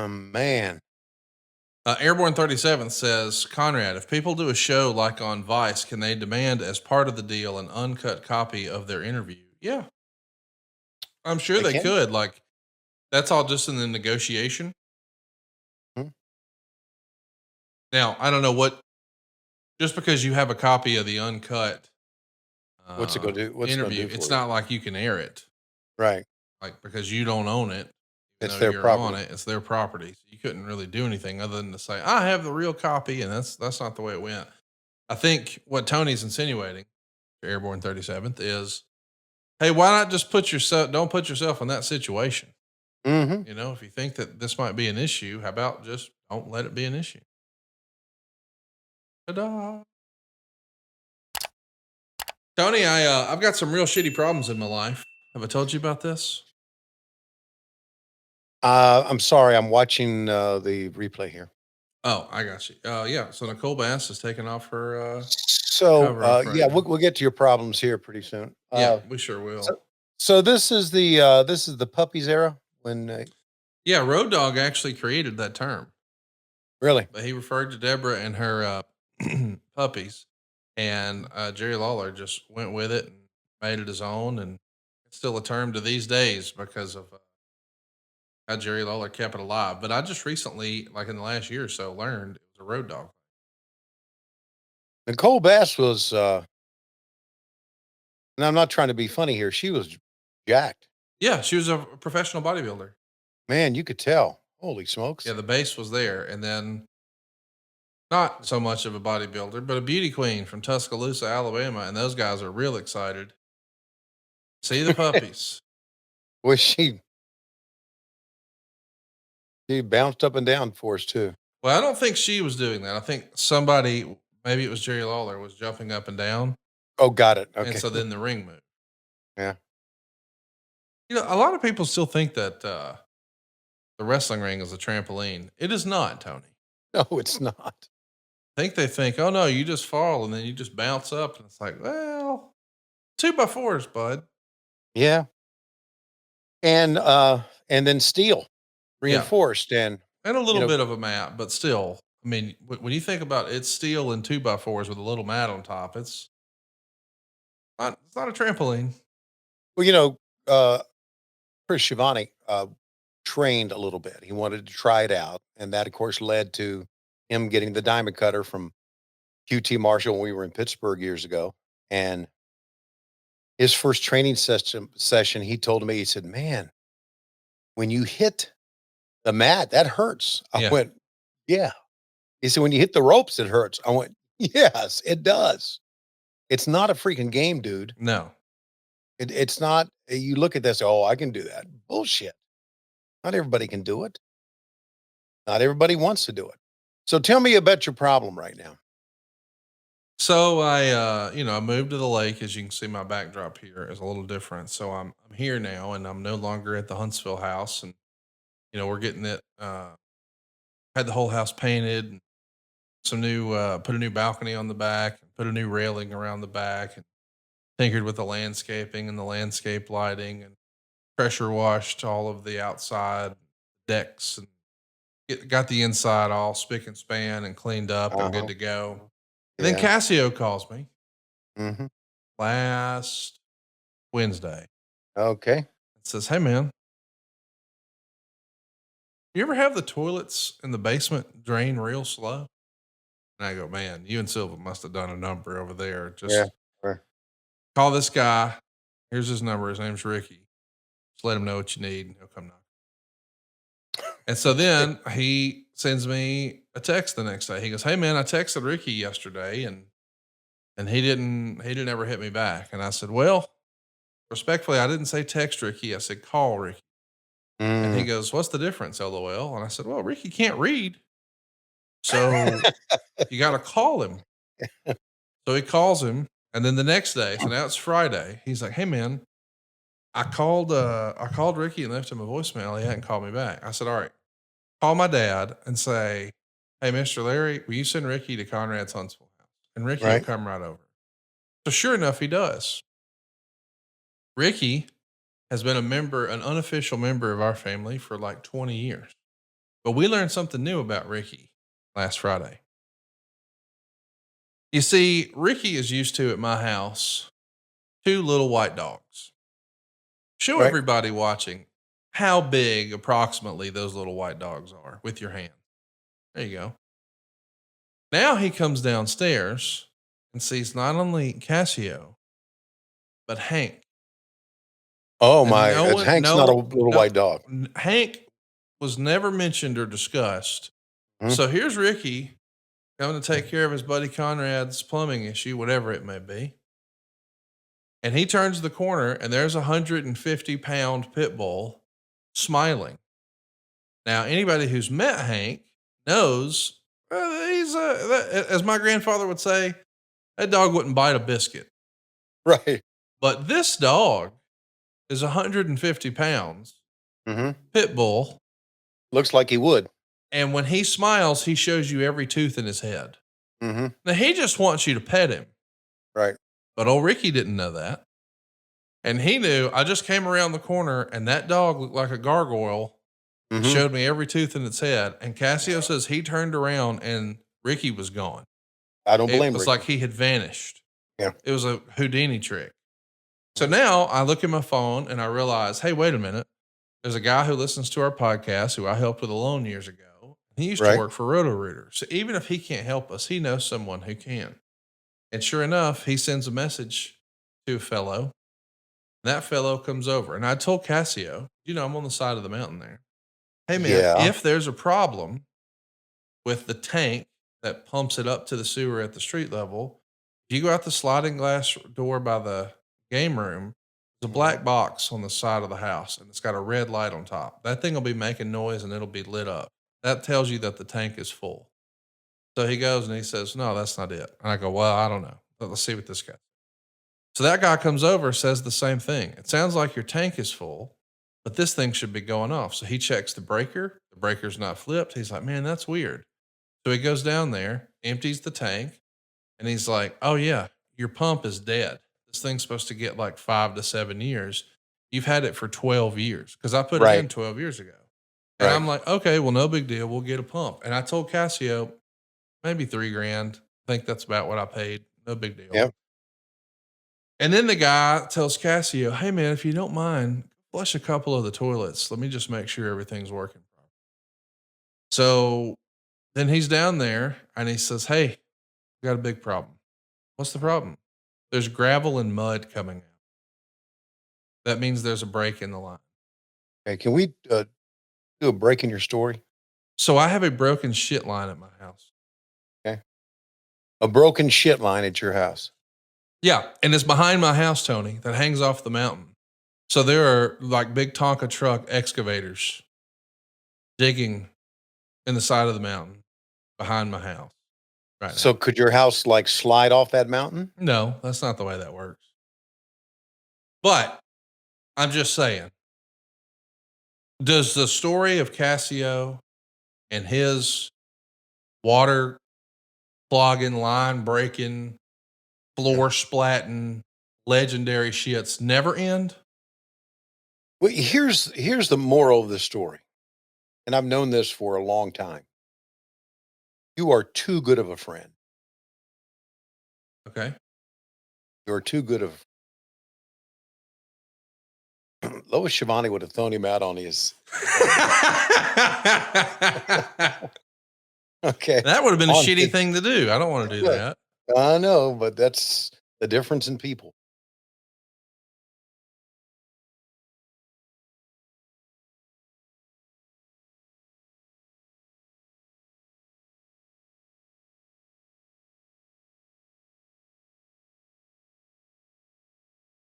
man. Airborne 37 says, Conrad, if people do a show like on Vice, can they demand as part of the deal an uncut copy of their interview? Yeah, I'm sure They they can? could. Like, that's all just in the negotiation. Hmm. Now, I don't know what, just because you have a copy of the uncut What's it gonna do? What's it gonna interview, do it's for you? not like you can air it, Right. like, because you don't own it. Even It's though their you're on property. it, it's their property. So you couldn't really do anything other than to say, I have the real copy. And that's not the way it went. I think what Tony's insinuating, Airborne 37th, is, hey, why not just don't put yourself in that situation? Mhm. You know, if you think that this might be an issue, how about just don't let it be an issue? Ta-da. Tony, I've got some real shitty problems in my life. Have I told you about this? I'm sorry, I'm watching, the replay here. Oh, I got you. Yeah. So Nicole Bass is taking off her So, cover up right yeah, now. we'll get to your problems here pretty soon. Yeah, we sure So will. so this is the puppies era when, Yeah, Road Dogg actually created that term, really? but he referred to Deborah and her puppies, and Jerry Lawler just went with it and made it his own, and it's still a term to these days because of how Jerry Lawler kept it alive. But I just recently, like in the last year or so, learned it was a Road Dogg. Nicole Bass was, and I'm not trying to be funny here, she was jacked. Yeah, she was a professional bodybuilder. Man, you could tell. Holy Yeah, smokes. the base was there, and then not so much of a bodybuilder, but a beauty queen from Tuscaloosa, Alabama, and those guys are real excited. See the puppies. Was she bounced up and down for us too. Well, I don't think she was doing that. I think somebody, maybe it was Jerry Lawler, was jumping up and down, Oh, got it. and Okay. so then the ring moved. Yeah. You know, a lot of people still think that the wrestling ring is a trampoline. It is not, Tony. No, it's not. They think, oh no, you just fall and then you just bounce up, and it's like, well, 2x4s, bud. Yeah. And then steel, Yeah, reinforced and, and a you little know, bit of a mat, but still. I mean, when you think about it, it's steel and 2x4s with a little mat on top. It's not a trampoline. well, uh, Chris Schiavone, trained a little bit. He wanted to try it out, and that, of course, led to him getting the diamond cutter from QT Marshall when we were in Pittsburgh years ago, and his first training session, he told me, he said, "Man, when you hit the mat, that hurts." I Yeah, went, "Yeah." He said, "When you hit the ropes, it hurts." I went, "Yes, it does." It's not a freaking game, dude. no. It's not. You look at this, oh, I can do that. Bullshit. Not everybody can do it. Not everybody wants to do it. So tell me about your problem right now. So I moved to the lake. As you can see, my backdrop here is a little different. So I'm here now, and I'm no longer at the Huntsville house. And we're getting it. Had the whole house painted, and put a new balcony on the back, and put a new railing around the back, and tinkered with the landscaping and the landscape lighting, and pressure washed all of the outside decks, and got the inside all spick and span and cleaned up and good Uh-huh. to go. And then Yeah. Casio calls me Mhm. last Wednesday. Okay. It says, "Hey man, you ever have the toilets in the basement drain real slow?" And I go, "Man, you and Silva must have done a number over there. Yeah. Just Sure. call this guy. Here's his number. His name's Ricky. Just let him know what you need, and he'll come knock." And so Okay. then he sends me a text the next day. He goes, "Hey man, I texted Ricky yesterday, and he didn't ever hit me back." And I said, "Well, respectfully, I didn't say text Ricky. I said call Ricky." And he Mm. goes, "What's the difference, LOL?" And I said, "Well, Ricky can't read, so you got to call him." So he calls him, and then the next day, so now it's Friday. He's like, "Hey man, I called Ricky and left him a voicemail. He hadn't called me back." I said, "All right, call my dad and say, 'Hey, Mr. Larry, will you send Ricky to Conrad's Huntsville house?' And Ricky will Right. come right over." So sure enough, he does. Ricky has been an unofficial member of our family for like 20 years. But we learned something new about Ricky last Friday. You see, Ricky is used to at my house 2 little white dogs. Show Right. everybody watching how big approximately those little white dogs are with your hand. There you go. Now he comes downstairs and sees not only Cassio, but Hank. Oh And my, no one, Hank's not a no, little no, white dog. Hank was never mentioned or discussed. Mhm. So here's Ricky coming to take care of his buddy Conrad's plumbing issue, whatever it may be. And he turns the corner and there's a 150-pound pit bull smiling. Now, anybody who's met Hank knows he's as my grandfather would say, that dog wouldn't bite a biscuit. Right. But this dog is 150 pounds, Mhm. pit bull. Looks like he would. And when he smiles, he shows you every tooth in his head. Mhm. Now, he just wants you to pet him. Right. But old Ricky didn't know that. And he knew I just came around the corner and that dog looked like a gargoyle. It Mhm. showed me every tooth in its head. And Cassio says he turned around and Ricky was gone. I don't It blame was Ricky. like he had vanished. Yeah. It was a Houdini trick. So now I look at my phone and I realize, hey, wait a minute. There's a guy who listens to our podcast who I helped with a loan years ago. He used to Right. work for Roto-Rooter. So even if he can't help us, he knows someone who can. And sure enough, he sends a message to a fellow. That fellow comes over. And I told Cassio, I'm on the side of the mountain there. Hey, man, Yeah. if there's a problem with the tank that pumps it up to the sewer at the street level, if you go out the sliding glass door by the game room, there's a black box on the side of the house and it's got a red light on top. That thing will be making noise and it'll be lit up. That tells you that the tank is full. So he goes and he says, no, that's not it. And I go, well, I don't know. But let's see what this guy. So that guy comes over, says the same thing. It sounds like your tank is full, but this thing should be going off. So he checks the breaker. The breaker's not flipped. He's like, man, that's weird. So he goes down there, empties the tank, and he's like, oh, yeah, your pump is dead. This thing's supposed to get like 5 to 7 years. You've had it for 12 years because I put it in Right. 12 years ago. And Right. I'm like, okay, well, no big deal. We'll get a pump. And I told Cassio, maybe $3,000. I think that's about what I paid. No big deal. Yep. And then the guy tells Cassio, hey, man, if you don't mind, flush a couple of the toilets. Let me just make sure everything's working. So then he's down there and he says, hey, we got a big problem. What's the problem? There's gravel and mud coming out. That means there's a break in the line. Okay. Can we do a break in your story? So I have a broken shit line at my house. Okay. A broken shit line at your house. Yeah. And it's behind my house, Tony, that hangs off the mountain. So there are like big Tonka truck excavators digging in the side of the mountain behind my house. Right. So could your house like slide off that mountain? No, that's not the way that works. But I'm just saying, does the story of Cassio and his water clogging, line breaking, floor splatting, legendary shits never end? Well, here's the moral of the story. And I've known this for a long time. You are too good of a friend. Okay. You're too good of Lois Shivani would have thrown him out on his okay. That would have been a On shitty his- thing to do. I don't want to do Yeah. that. I know, but that's the difference in people.